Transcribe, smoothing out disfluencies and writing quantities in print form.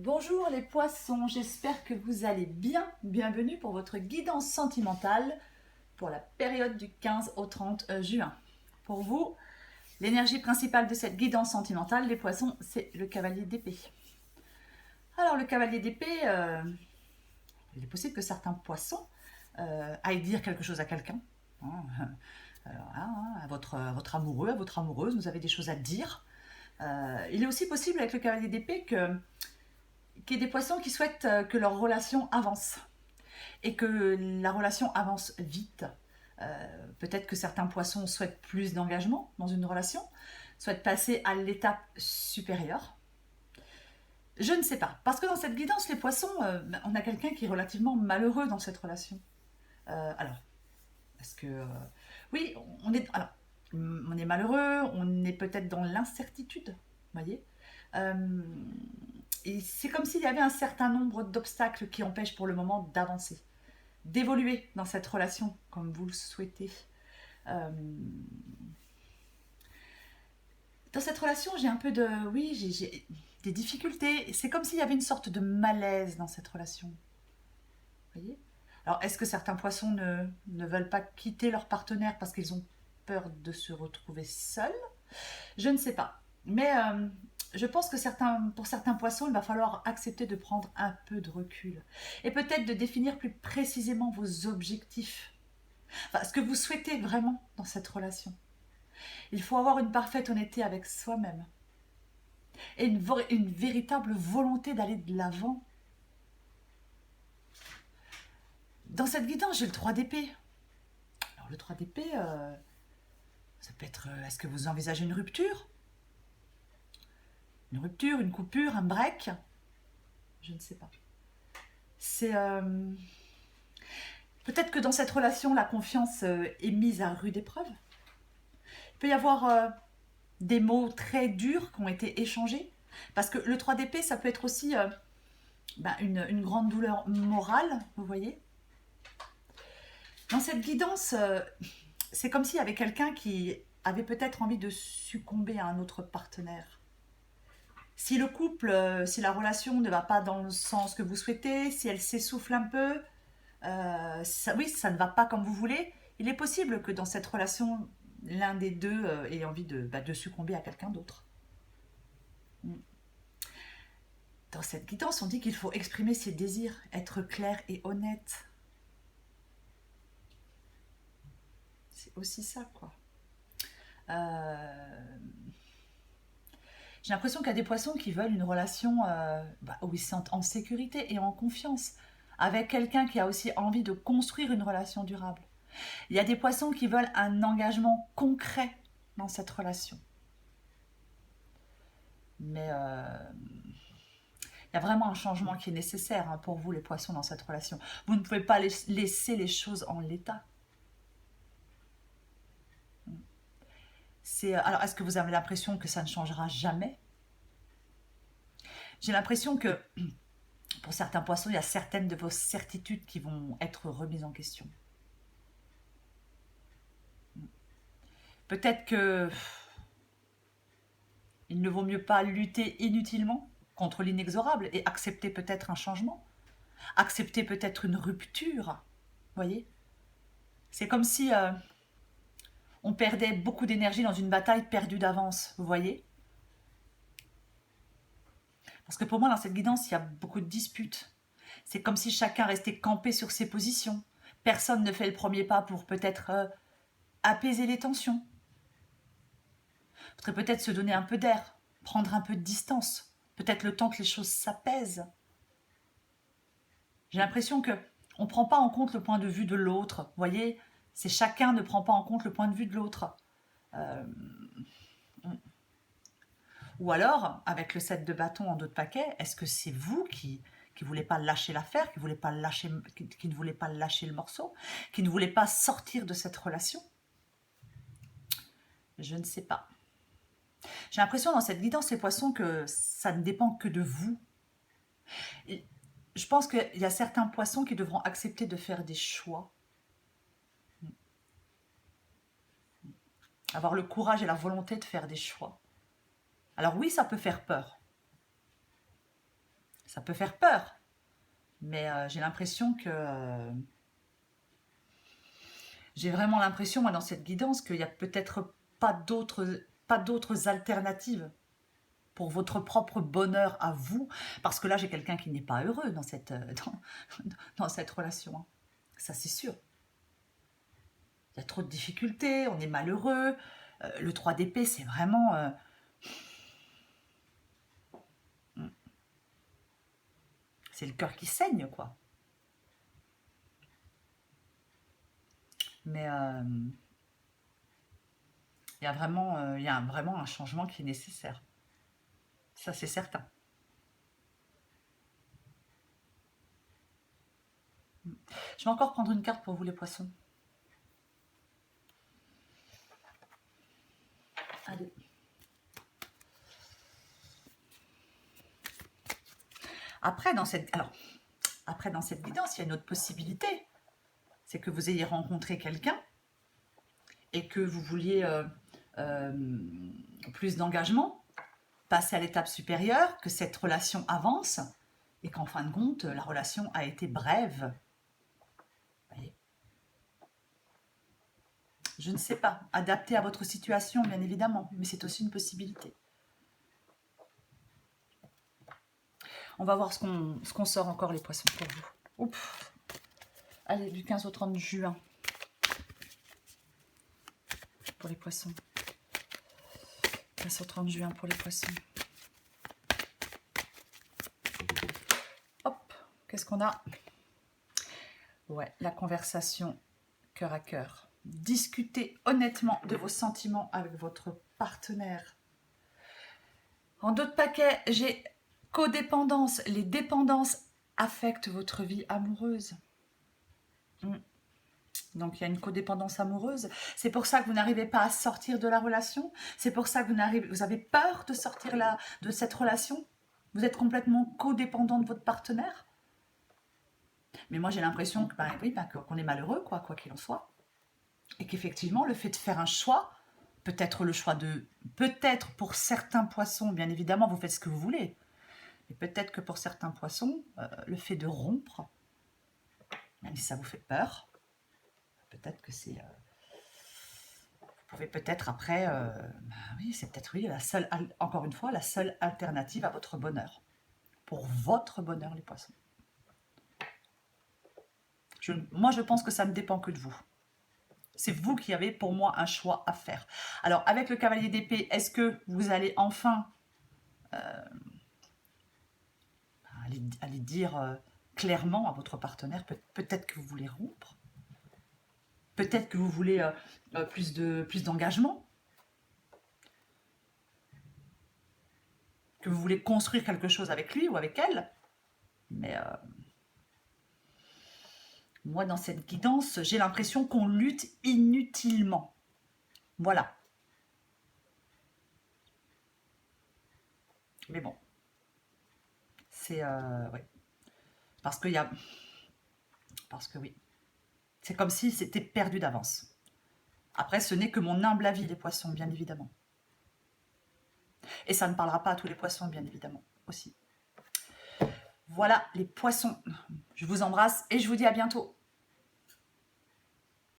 Bonjour les poissons, j'espère que vous allez bien. Bienvenue pour votre guidance sentimentale pour la période du 15 au 30 juin. Pour vous, l'énergie principale de cette guidance sentimentale, les poissons, c'est le cavalier d'épée. Alors le cavalier d'épée, il est possible que certains poissons aillent dire quelque chose à quelqu'un. Hein, à votre amoureux, à votre amoureuse, vous avez des choses à dire. Il est aussi possible avec le cavalier d'épée qu'il y ait des poissons qui souhaitent que leur relation avance et que la relation avance vite. Peut-être que certains poissons souhaitent plus d'engagement dans une relation, souhaitent passer à l'étape supérieure. Je ne sais pas, parce que dans cette guidance, les poissons, on a quelqu'un qui est relativement malheureux dans cette relation. Alors, est-ce que... oui, on est malheureux, on est peut-être dans l'incertitude, vous voyez. Et c'est comme s'il y avait un certain nombre d'obstacles qui empêchent pour le moment d'avancer, d'évoluer dans cette relation comme vous le souhaitez. Euh, dans cette relation, j'ai un peu de... Oui, j'ai des difficultés. C'est comme s'il y avait une sorte de malaise dans cette relation. Vous voyez. Alors, est-ce que certains poissons ne veulent pas quitter leur partenaire parce qu'ils ont peur de se retrouver seuls? Je ne sais pas. Mais je pense que pour certains poissons, il va falloir accepter de prendre un peu de recul. Et peut-être de définir plus précisément vos objectifs. Enfin, ce que vous souhaitez vraiment dans cette relation. Il faut avoir une parfaite honnêteté avec soi-même. Et une véritable volonté d'aller de l'avant. Dans cette guidance, j'ai le 3 d'épée. Alors le 3 d'épée, ça peut être... est-ce que vous envisagez une rupture? Une rupture, une coupure, un break? Je ne sais pas. C'est... peut-être que dans cette relation, la confiance est mise à rude épreuve. Il peut y avoir des mots très durs qui ont été échangés. Parce que le 3 d'épée, ça peut être aussi une grande douleur morale, vous voyez. Dans cette guidance, c'est comme s'il y avait quelqu'un qui avait peut-être envie de succomber à un autre partenaire. Si le couple, si la relation ne va pas dans le sens que vous souhaitez, si elle s'essouffle un peu, oui, ça ne va pas comme vous voulez, il est possible que dans cette relation, l'un des deux ait envie de succomber à quelqu'un d'autre. Dans cette guidance, on dit qu'il faut exprimer ses désirs, être clair et honnête. C'est aussi ça, quoi. Euh, J'ai l'impression qu'il y a des poissons qui veulent une relation où ils se sentent en sécurité et en confiance, avec quelqu'un qui a aussi envie de construire une relation durable. Il y a des poissons qui veulent un engagement concret dans cette relation. Mais il y a vraiment un changement qui est nécessaire pour vous, les poissons, dans cette relation. Vous ne pouvez pas laisser les choses en l'état. Alors, est-ce que vous avez l'impression que ça ne changera jamais? J'ai l'impression que pour certains poissons, il y a certaines de vos certitudes qui vont être remises en question. Peut-être que il ne vaut mieux pas lutter inutilement contre l'inexorable et accepter peut-être un changement, accepter peut-être une rupture. Vous voyez. C'est comme si on perdait beaucoup d'énergie dans une bataille perdue d'avance, vous voyez. Parce que pour moi, dans cette guidance, il y a beaucoup de disputes. C'est comme si chacun restait campé sur ses positions. Personne ne fait le premier pas pour peut-être apaiser les tensions. Il faudrait peut-être se donner un peu d'air, prendre un peu de distance. Peut-être le temps que les choses s'apaisent. J'ai l'impression que on ne prend pas en compte le point de vue de l'autre. Vous voyez, c'est chacun ne prend pas en compte le point de vue de l'autre. Euh, Ou alors, avec le 7 de bâton en dos de paquet, est-ce que c'est vous qui ne voulez pas lâcher l'affaire, qui ne voulez pas lâcher le morceau, qui ne voulez pas sortir de cette relation? Je ne sais pas. J'ai l'impression dans cette guidance, les poissons, que ça ne dépend que de vous. Et je pense qu'il y a certains poissons qui devront accepter de faire des choix. Avoir le courage et la volonté de faire des choix. Alors oui, ça peut faire peur. Ça peut faire peur. Mais j'ai l'impression que... j'ai vraiment l'impression, moi, dans cette guidance, qu'il n'y a peut-être pas d'autres alternatives pour votre propre bonheur à vous. Parce que là, j'ai quelqu'un qui n'est pas heureux dans cette, dans cette relation. Hein. Ça, c'est sûr. Il y a trop de difficultés, on est malheureux. Le 3 d'épée, c'est vraiment... c'est le cœur qui saigne, quoi. Mais il y a vraiment un changement qui est nécessaire. Ça, c'est certain. Je vais encore prendre une carte pour vous, les poissons. Allez. Après, dans cette guidance, il y a une autre possibilité. C'est que vous ayez rencontré quelqu'un et que vous vouliez plus d'engagement, passer à l'étape supérieure, que cette relation avance et qu'en fin de compte, la relation a été brève. Vous voyez ? Je ne sais pas, adapté à votre situation, bien évidemment, mais c'est aussi une possibilité. On va voir ce qu'on sort encore, les poissons, pour vous. Oups. Allez, du 15 au 30 juin. Pour les poissons. 15 au 30 juin pour les poissons. Hop, qu'est-ce qu'on a? Ouais, la conversation cœur à cœur. Discutez honnêtement de vos sentiments avec votre partenaire. En d'autres paquets, j'ai codépendance. Les dépendances affectent votre vie amoureuse. Donc il y a une codépendance amoureuse. C'est pour ça que vous n'arrivez pas à sortir de la relation. C'est pour ça que vous avez peur de sortir de cette relation. Vous êtes complètement codépendant de votre partenaire. Mais moi j'ai l'impression que, qu'on est malheureux, quoi qu'il en soit. Et qu'effectivement, le fait de faire un choix, peut-être pour certains poissons, bien évidemment, vous faites ce que vous voulez. Mais peut-être que pour certains poissons, le fait de rompre, même si ça vous fait peur, peut-être que c'est... vous pouvez peut-être après... oui, c'est peut-être, encore une fois, la seule alternative à votre bonheur. Pour votre bonheur, les poissons. Moi, je pense que ça ne dépend que de vous. C'est vous qui avez, pour moi, un choix à faire. Alors, avec le cavalier d'épée, est-ce que vous allez enfin aller dire clairement à votre partenaire, peut-être que vous voulez rompre, peut-être que vous voulez plus d'engagement, que vous voulez construire quelque chose avec lui ou avec elle, mais... moi, dans cette guidance, j'ai l'impression qu'on lutte inutilement. Voilà. Mais bon. C'est... oui. Parce que oui. C'est comme si c'était perdu d'avance. Après, ce n'est que mon humble avis, les poissons, bien évidemment. Et ça ne parlera pas à tous les poissons, bien évidemment, aussi. Voilà, les poissons. Je vous embrasse et je vous dis à bientôt.